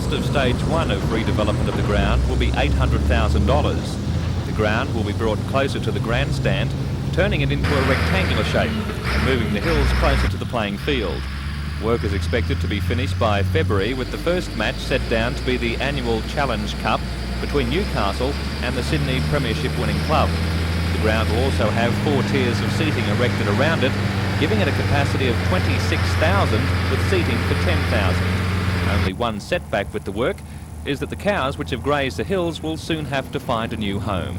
cost of stage 1 of redevelopment of the ground will be $800,000. The ground will be brought closer to the grandstand, turning it into a rectangular shape and moving the hills closer to the playing field. Work is expected to be finished by February, with the first match set down to be the annual Challenge Cup between Newcastle and the Sydney Premiership winning club. The ground will also have 4 tiers of seating erected around it, giving it a capacity of 26,000 with seating for 10,000. Only one setback with the work is that the cows which have grazed the hills will soon have to find a new home.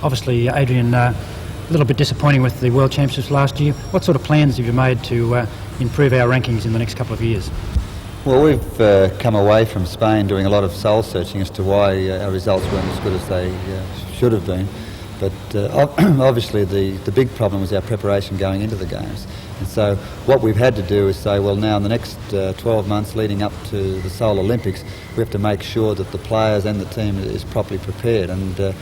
Obviously, Adrian, a little bit disappointing with the World Championships last year. What sort of plans have you made to improve our rankings in the next couple of years? Well, we've come away from Spain doing a lot of soul searching as to why our results weren't as good as they should have been. But obviously the big problem was our preparation going into the games. And so what we've had to do is say, well, now in the next 12 months leading up to the Seoul Olympics, we have to make sure that the players and the team is properly prepared. And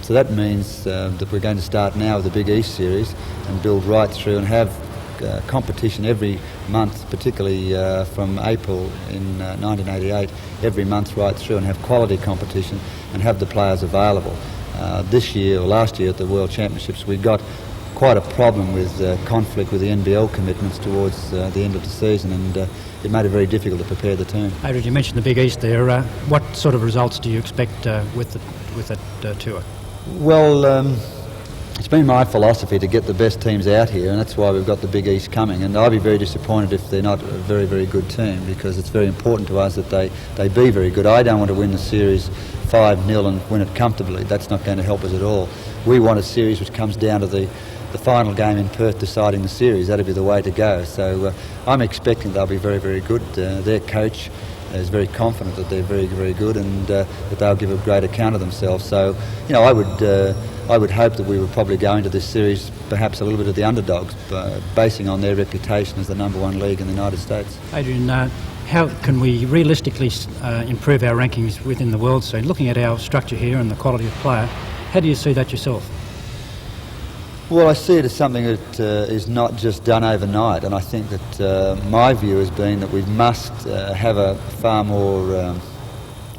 so that means that we're going to start now with the Big East Series and build right through and have competition every month, particularly from April in 1988, every month right through, and have quality competition and have the players available. This year, or last year at the World Championships, we got quite a problem with conflict with the NBL commitments towards the end of the season, and it made it very difficult to prepare the team. Adrian, you mentioned the Big East there. What sort of results do you expect with that tour? Well, it's been my philosophy to get the best teams out here, and that's why we've got the Big East coming. And I'd be very disappointed if they're not a very, very good team, because it's very important to us that they be very good. I don't want to win the series 5-0 and win it comfortably. That's not going to help us at all. We want a series which comes down to the final game in Perth deciding the series. That'll be the way to go. So I'm expecting they'll be very, very good. Their coach is very confident that they're very, very good, and that they'll give a great account of themselves. So, you know, I would hope that we would probably go into this series perhaps a little bit of the underdogs, basing on their reputation as the #1 league in the United States. Adrian, how can we realistically improve our rankings within the world scene? Looking at our structure here and the quality of player, how do you see that yourself? Well, I see it as something that is not just done overnight, and I think that my view has been that we must have a far more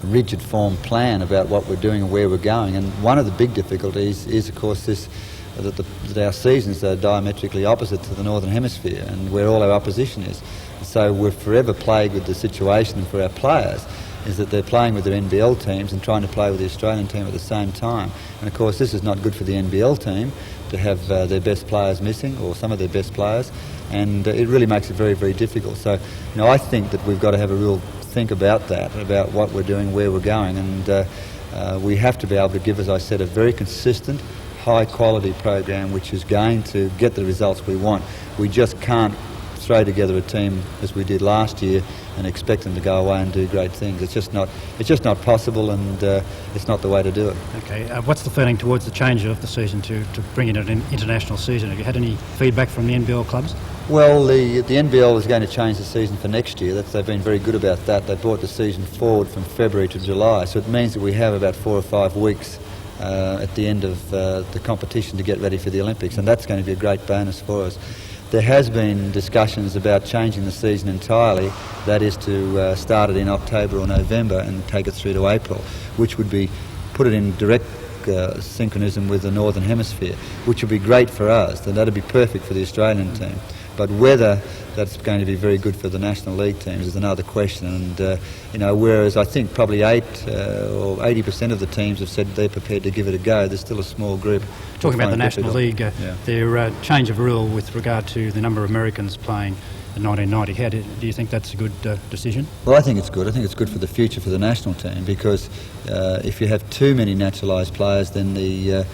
rigid form plan about what we're doing and where we're going. And one of the big difficulties is, of course, that our seasons are diametrically opposite to the Northern Hemisphere, and where all our opposition is. So we're forever plagued with the situation for our players is that they're playing with their NBL teams and trying to play with the Australian team at the same time. And of course this is not good for the NBL team to have their best players missing, or some of their best players, and it really makes it very, very difficult. So, you know, I think that we've got to have a real think about that, about what we're doing, where we're going, and we have to be able to give, as I said, a very consistent, high quality program which is going to get the results we want. We just can't throw together a team as we did last year and expect them to go away and do great things. It's just not possible, and it's not the way to do it. Okay, what's the feeling towards the change of the season to bring in an international season? Have you had any feedback from the NBL clubs? Well, the NBL is going to change the season for next year. They've been very good about that. They brought the season forward from February to July, so it means that we have about 4 or 5 weeks at the end of the competition to get ready for the Olympics, and that's going to be a great bonus for us. There has been discussions about changing the season entirely, that is to start it in October or November and take it through to April, which would be put it in direct synchronism with the Northern Hemisphere, which would be great for us, and that would be perfect for the Australian team. But whether that's going to be very good for the National League teams is another question. And you know, whereas I think probably 8 or 80% of the teams have said they're prepared to give it a go, there's still a small group. Talking about the National League, their change of rule with regard to the number of Americans playing in 1990, how do you think that's a good decision? Well, I think it's good. I think it's good for the future for the national team, because if you have too many naturalised players, then the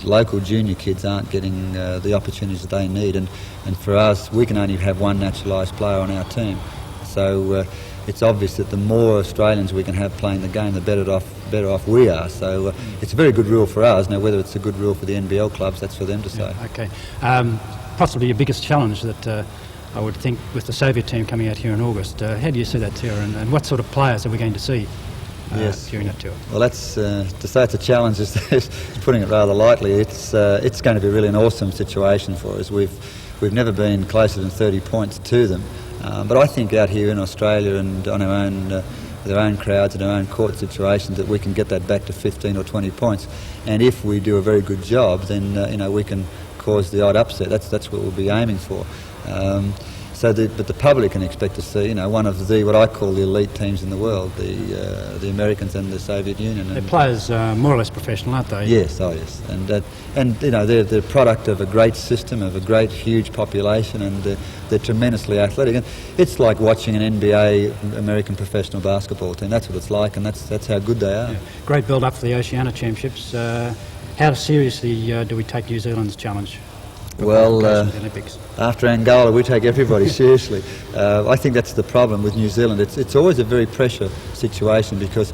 local junior kids aren't getting the opportunities that they need, and for us, we can only have one naturalised player on our team. So it's obvious that the more Australians we can have playing the game, the better off we are. So it's a very good rule for us. Now, whether it's a good rule for the NBL clubs, that's for them to say. Yeah, okay. Possibly your biggest challenge that I would think, with the Soviet team coming out here in August. How do you see that tour, and what sort of players are we going to see during that tour? Well, that's to say it's a challenge is putting it rather lightly. It's going to be really an awesome situation for us. We've never been closer than 30 points to them, but I think out here in Australia and on our own, with our own crowds and our own court situations, that we can get that back to 15 or 20 points. And if we do a very good job, then we can cause the odd upset. That's what we'll be aiming for. But the public can expect to see, one of what I call the elite teams in the world, the Americans and the Soviet Union. Their players are more or less professional, aren't they? Yes, yes, and they're the product of a great system, of a great huge population, and they're tremendously athletic. And it's like watching an NBA American professional basketball team. That's what it's like, and that's how good they are. Yeah. Great build up for the Oceania Championships. How seriously do we take New Zealand's challenge? Well, the Olympics? After Angola, we take everybody seriously. I think that's the problem with New Zealand. It's always a very pressure situation because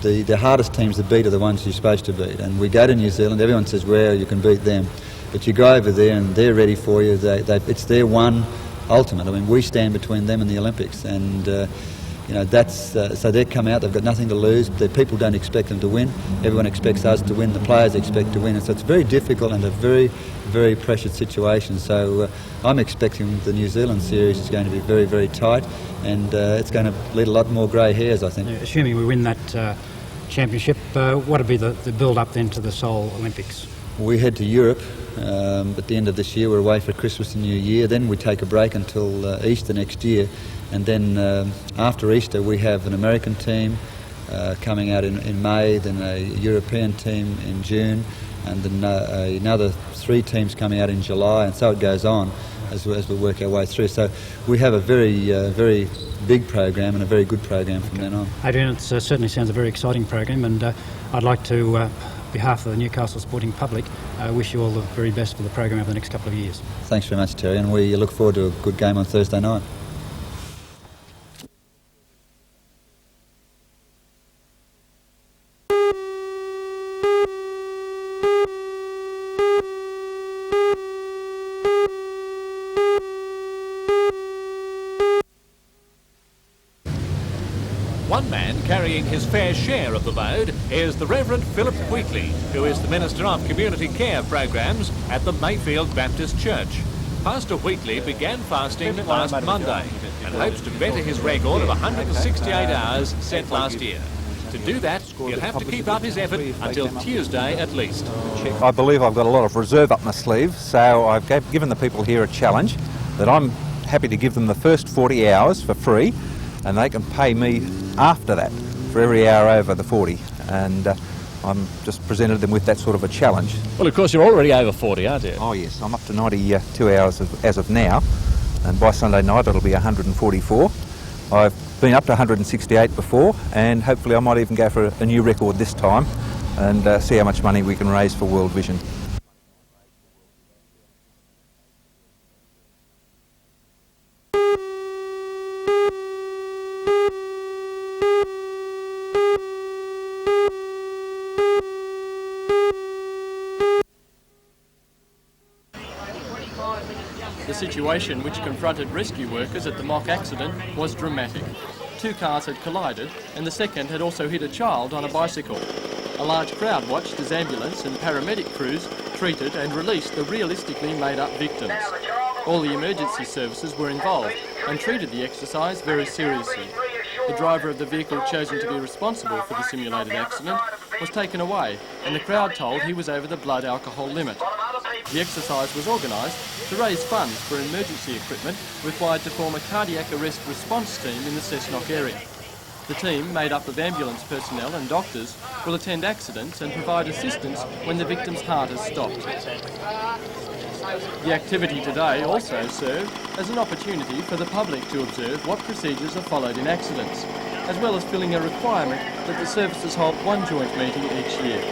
the hardest teams to beat are the ones you're supposed to beat. And we go to New Zealand, everyone says, well, you can beat them. But you go over there and they're ready for you. It's their one ultimate. I mean, we stand between them and the Olympics. And so they come out, they've got nothing to lose. The people don't expect them to win. Everyone expects us to win. The players expect to win. And so it's very difficult and a very, very pressured situation. So I'm expecting the New Zealand series is going to be very, very tight, and it's going to lead a lot more grey hairs, I think. Assuming we win that championship, what would be the build-up then to the Seoul Olympics? We head to Europe at the end of this year. We're away for Christmas and New Year. Then we take a break until Easter next year. And then after Easter, we have an American team coming out in May, then a European team in June, and then another 3 teams coming out in July, and so it goes on as we work our way through. So we have a very big program and a very good program from then on. Adrian, it certainly sounds a very exciting program, and I'd like to, on behalf of the Newcastle sporting public, wish you all the very best for the program over the next couple of years. Thanks very much, Terry, and we look forward to a good game on Thursday night. One man carrying his fair share of the load is the Reverend Philip Wheatley, who is the Minister of Community Care Programs at the Mayfield Baptist Church. Pastor Wheatley began fasting last Monday and hopes to better his record of 168 hours set last year. To do that, he'll have to keep up his effort until Tuesday at least. I believe I've got a lot of reserve up my sleeve, so I've given the people here a challenge that I'm happy to give them the first 40 hours for free, and they can pay me after that for every hour over the 40, and I'm just presented them with that sort of a challenge. Well, of course, you're already over 40, aren't you? Oh yes, I'm up to 92 hours as of now, and by Sunday night it'll be 144. I've been up to 168 before, and hopefully I might even go for a new record this time and see how much money we can raise for World Vision. The situation which confronted rescue workers at the mock accident was dramatic. 2 cars had collided, and the second had also hit a child on a bicycle. A large crowd watched as ambulance and paramedic crews treated and released the realistically made-up victims. All the emergency services were involved and treated the exercise very seriously. The driver of the vehicle chosen to be responsible for the simulated accident was taken away, and the crowd told he was over the blood alcohol limit. The exercise was organised to raise funds for emergency equipment required to form a cardiac arrest response team in the Cessnock area. The team, made up of ambulance personnel and doctors, will attend accidents and provide assistance when the victim's heart has stopped. The activity today also served as an opportunity for the public to observe what procedures are followed in accidents, as well as filling a requirement that the services hold one joint meeting each year.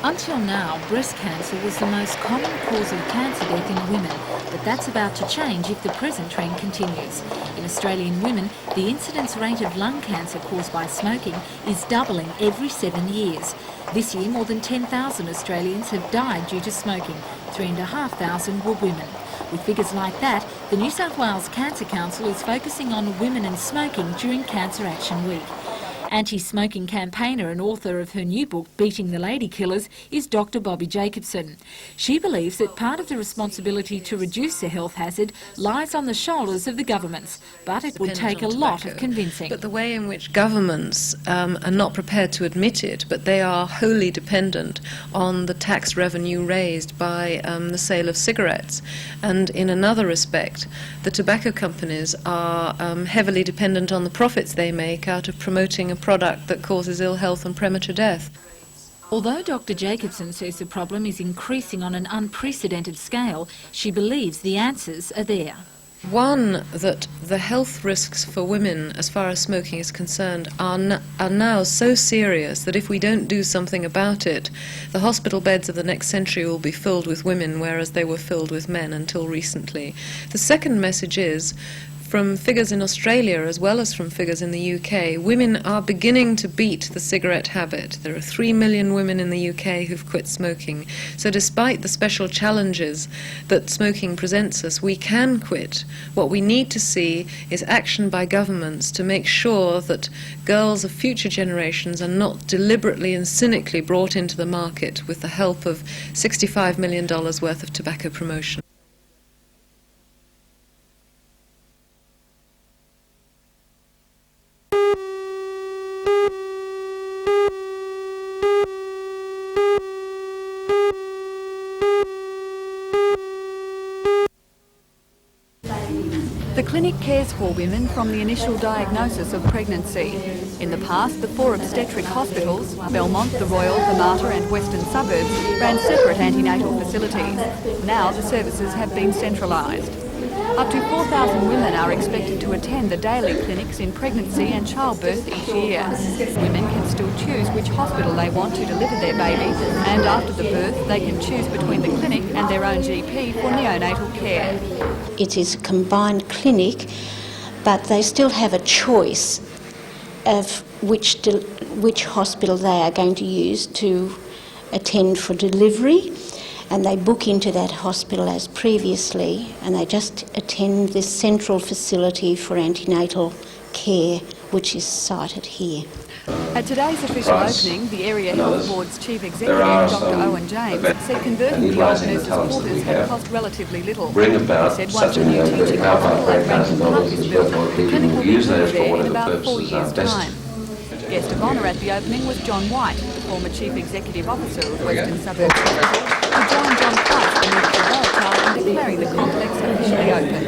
Until now, breast cancer was the most common cause of cancer death in women, but that's about to change if the present trend continues. In Australian women, the incidence rate of lung cancer caused by smoking is doubling every 7 years. This year, more than 10,000 Australians have died due to smoking. 3,500 were women. With figures like that, the New South Wales Cancer Council is focusing on women and smoking during Cancer Action Week. Anti-smoking campaigner and author of her new book, Beating the Lady Killers, is Dr Bobby Jacobson. She believes that part of the responsibility to reduce the health hazard lies on the shoulders of the governments, but it would take a lot of convincing. But the way in which governments are not prepared to admit it, but they are wholly dependent on the tax revenue raised by the sale of cigarettes. And in another respect, the tobacco companies are heavily dependent on the profits they make out of promoting a product that causes ill health and premature death. Although Dr Jacobson says the problem is increasing on an unprecedented scale, she believes the answers are there. One, that the health risks for women as far as smoking is concerned are now so serious that if we don't do something about it, the hospital beds of the next century will be filled with women, whereas they were filled with men until recently. The second message is, from figures in Australia as well as from figures in the UK, women are beginning to beat the cigarette habit. There are 3 million women in the UK who've quit smoking. So despite the special challenges that smoking presents us, we can quit. What we need to see is action by governments to make sure that girls of future generations are not deliberately and cynically brought into the market with the help of $65 million worth of tobacco promotion. The clinic cares for women from the initial diagnosis of pregnancy. In the past, the 4 obstetric hospitals, Belmont, the Royal, the Mater and Western Suburbs, ran separate antenatal facilities. Now the services have been centralised. Up to 4,000 women are expected to attend the daily clinics in pregnancy and childbirth each year. Women can still choose which hospital they want to deliver their baby, and after the birth they can choose between the clinic and their own GP for neonatal care. It is a combined clinic, but they still have a choice of which hospital they are going to use to attend for delivery, and they book into that hospital as previously, and they just attend this central facility for antenatal care, which is sited here. At today's official opening, the Area Health Board's Chief Executive, Dr Owen James, said converting the old nurses' quarters had cost relatively little. He said once the new teaching hospital at Rankin Park is built, the clinic will be moved there in about 4 years' time. Guest of honour at the opening was John White, the former Chief Executive Officer of Western Suburbs Hospital, who joined John Price, the Minister Waratah, in declaring the complex officially open.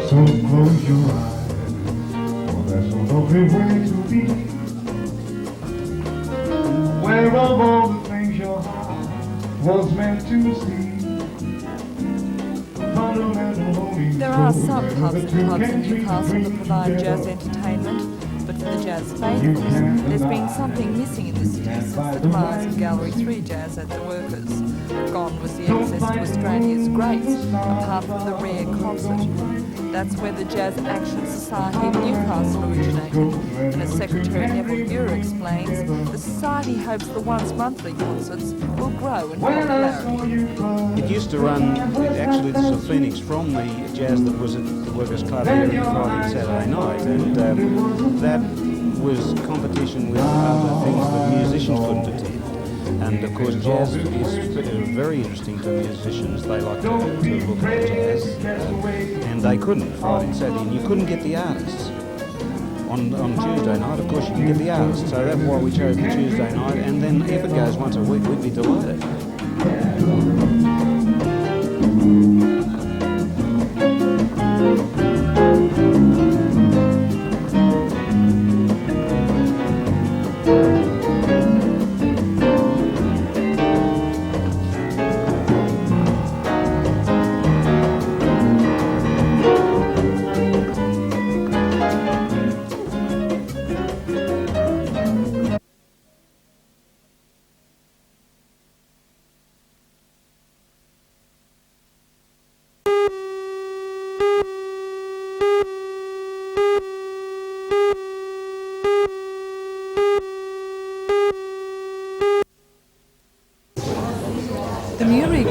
So close your eyes, for that's a lovely way to be. Where of all the things your heart was meant to see. There are some pubs and clubs in Newcastle that provide jazz entertainment, but for the jazz faithfuls, there's been something missing in the city since the demise of Gallery 3 Jazz at the Workers. Gone was the access to Australia's greats, apart from the rare concert. That's where the Jazz Action Society of Newcastle originated, and as Secretary Neville Muir explains, the society hopes the once monthly concerts will grow in popularity. It used to run, actually this was Phoenix, from the jazz that was at the Workers' Club here every Friday and Saturday night, and that was competition with other things that musicians couldn't attend. And of course jazz is very interesting to musicians. They like to look at jazz, and they couldn't Friday and Saturday, and you couldn't get the artists. On Tuesday night, of course, you can get the artists, so that's why we chose the Tuesday night, and then if it goes once a week, we'd be delighted.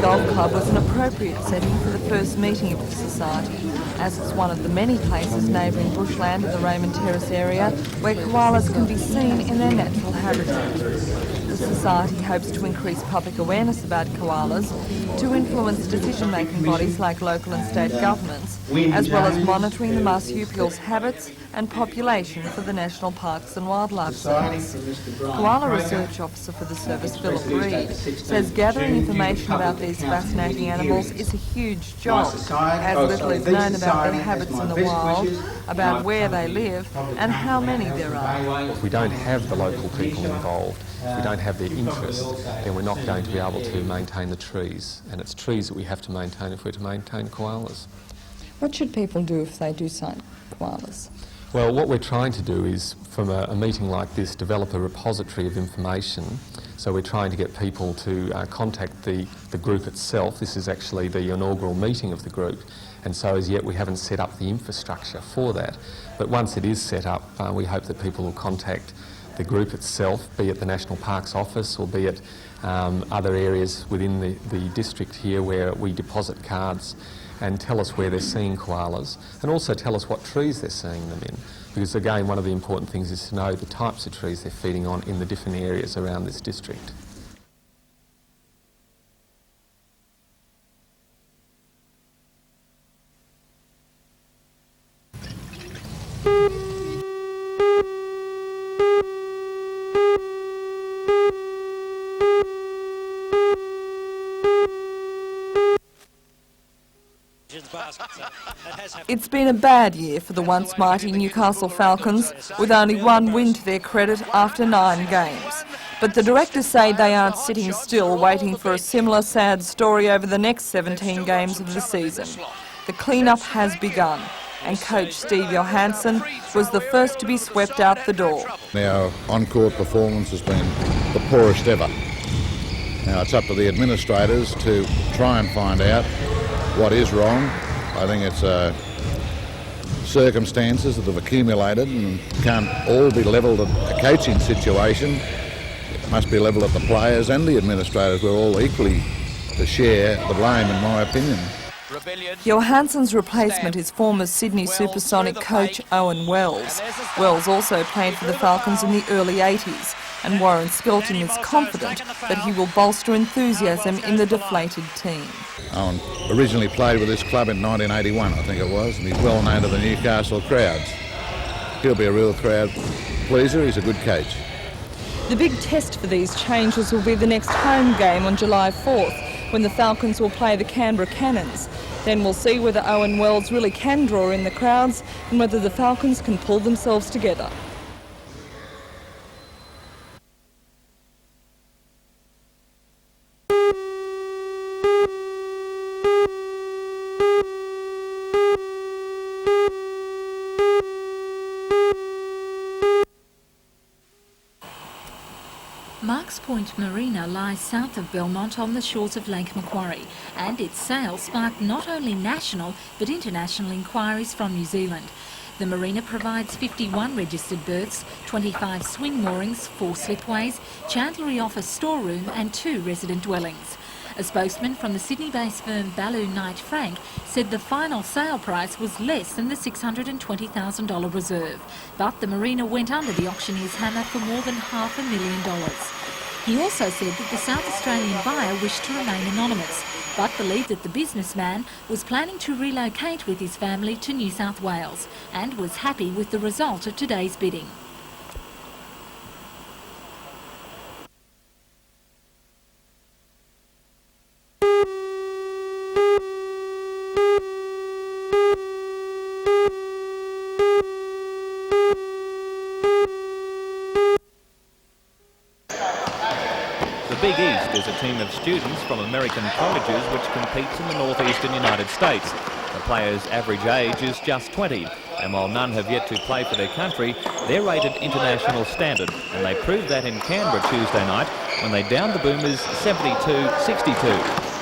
Golf Club was an appropriate setting for the first meeting of the Society, as it's one of the many places neighbouring bushland in the Raymond Terrace area where koalas can be seen in their natural habitat. The Society hopes to increase public awareness about koalas, to influence decision-making bodies like local and state governments, as well as monitoring the marsupial's habits and population for the National Parks and Wildlife Service. Koala Research Officer for the service, Philip Reid, says gathering information about these fascinating animals is a huge job, as little is known about their habits in the wild, about where they live and how many there are. If we don't have the local people involved, if we don't have their interest, then we're not going to be able to maintain the trees. And it's trees that we have to maintain if we're to maintain koalas. What should people do if they do sight koalas? Well, what we're trying to do is, from a meeting like this, develop a repository of information. So we're trying to get people to contact the group itself. This is actually the inaugural meeting of the group, and so as yet we haven't set up the infrastructure for that. But once it is set up, we hope that people will contact the group itself, be it the National Parks Office or be it other areas within the district here where we deposit cards, and tell us where they're seeing koalas, and also tell us what trees they're seeing them in. Because again, one of the important things is to know the types of trees they're feeding on in the different areas around this district. It's been a bad year for the once mighty Newcastle Falcons, with only one win to their credit after 9 games. But the directors say they aren't sitting still waiting for a similar sad story over the next 17 games of the season. The clean-up has begun, and coach Steve Johansson was the first to be swept out the door. Our on-court performance has been the poorest ever. Now it's up to the administrators to try and find out what is wrong. I think it's circumstances that have accumulated and can't all be levelled at a coaching situation. It must be levelled at the players and the administrators. We're all equally to share the blame, in my opinion. Johansson's replacement is former Sydney Supersonic coach Owen Wells. Wells also played for the Falcons in the early 80s, and Warren Skelton is confident that he will bolster enthusiasm in the deflated team. Owen originally played with this club in 1981, I think it was, and he's well known to the Newcastle crowds. He'll be a real crowd pleaser. He's a good coach. The big test for these changes will be the next home game on July 4th, when the Falcons will play the Canberra Cannons. Then we'll see whether Owen Wells really can draw in the crowds and whether the Falcons can pull themselves together. Marks Point Marina lies south of Belmont on the shores of Lake Macquarie, and its sale sparked not only national but international inquiries from New Zealand. The marina provides 51 registered berths, 25 swing moorings, 4 slipways, chandlery office storeroom and 2 resident dwellings. A spokesman from the Sydney-based firm Balloon Knight Frank said the final sale price was less than the $620,000 reserve, but the marina went under the auctioneer's hammer for more than $500,000. He also said that the South Australian buyer wished to remain anonymous, but believed that the businessman was planning to relocate with his family to New South Wales and was happy with the result of today's bidding. The Big East is a team of students from American colleges which competes in the northeastern United States. The players' average age is just 20, and while none have yet to play for their country, they're rated international standard, and they proved that in Canberra Tuesday night when they downed the Boomers 72-62.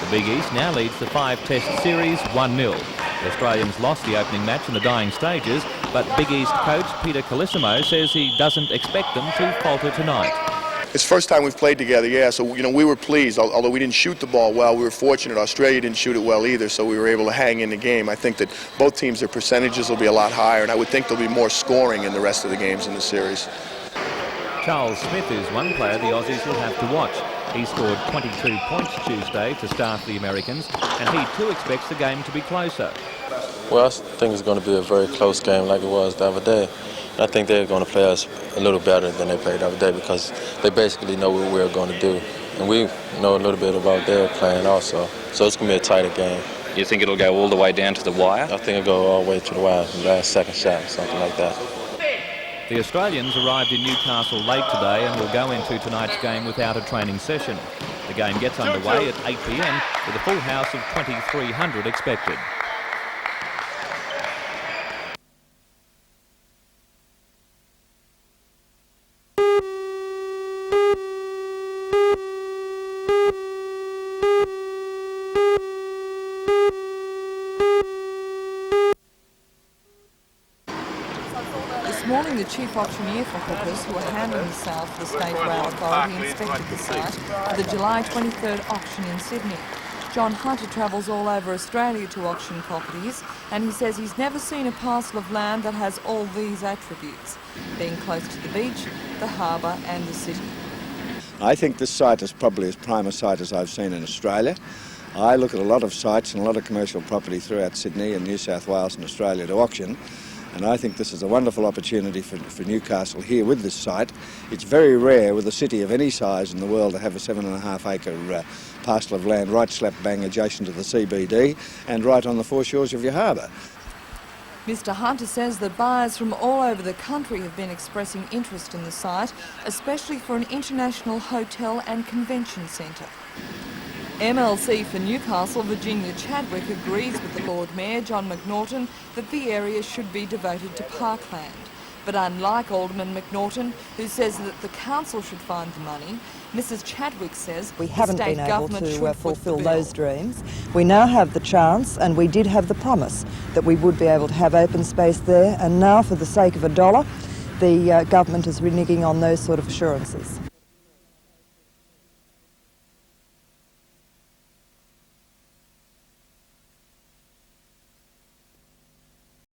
The Big East now leads the 5-test series 1-0. The Australians lost the opening match in the dying stages, but Big East coach Peter Colissimo says he doesn't expect them to falter tonight. It's the first time we've played together, yeah, so you know, we were pleased. Although we didn't shoot the ball well, we were fortunate. Australia didn't shoot it well either, so we were able to hang in the game. I think that both teams, their percentages will be a lot higher, and I would think there'll be more scoring in the rest of the games in the series. Charles Smith is one player the Aussies will have to watch. He scored 22 points Tuesday to start the Americans, and he too expects the game to be closer. Well, I think it's going to be a very close game like it was the other day. I think they're going to play us a little better than they played the other day because they basically know what we're going to do. And we know a little bit about their playing also. So it's going to be a tighter game. You think it'll go all the way down to the wire? I think it'll go all the way to the wire, the last second shot, something like that. The Australians arrived in Newcastle late today and will go into tonight's game without a training session. The game gets underway at 8 p.m. with a full house of 2,300 expected. This morning, the chief auctioneer for hookers who were handling the sale for the State Rail Authority inspected the site for the July 23rd auction in Sydney. John Hunter travels all over Australia to auction properties, and he says he's never seen a parcel of land that has all these attributes, being close to the beach, the harbour and the city. I think this site is probably as prime a site as I've seen in Australia. I look at a lot of sites and a lot of commercial property throughout Sydney and New South Wales and Australia to auction, and I think this is a wonderful opportunity for Newcastle here with this site. It's very rare with a city of any size in the world to have a 7.5 acre parcel of land right slap bang adjacent to the CBD and right on the foreshores of your harbour. Mr Hunter says that buyers from all over the country have been expressing interest in the site, especially for an international hotel and convention centre. MLC for Newcastle, Virginia Chadwick, agrees with the Lord Mayor, John McNaughton, that the area should be devoted to parkland. But unlike Alderman McNaughton, who says that the council should find the money, Mrs Chadwick says we haven't the state been able government to should fulfil foot the bill. those dreams. We now have the chance, and we did have the promise that we would be able to have open space there, and now for the sake of $1, the government is reneging on those sort of assurances.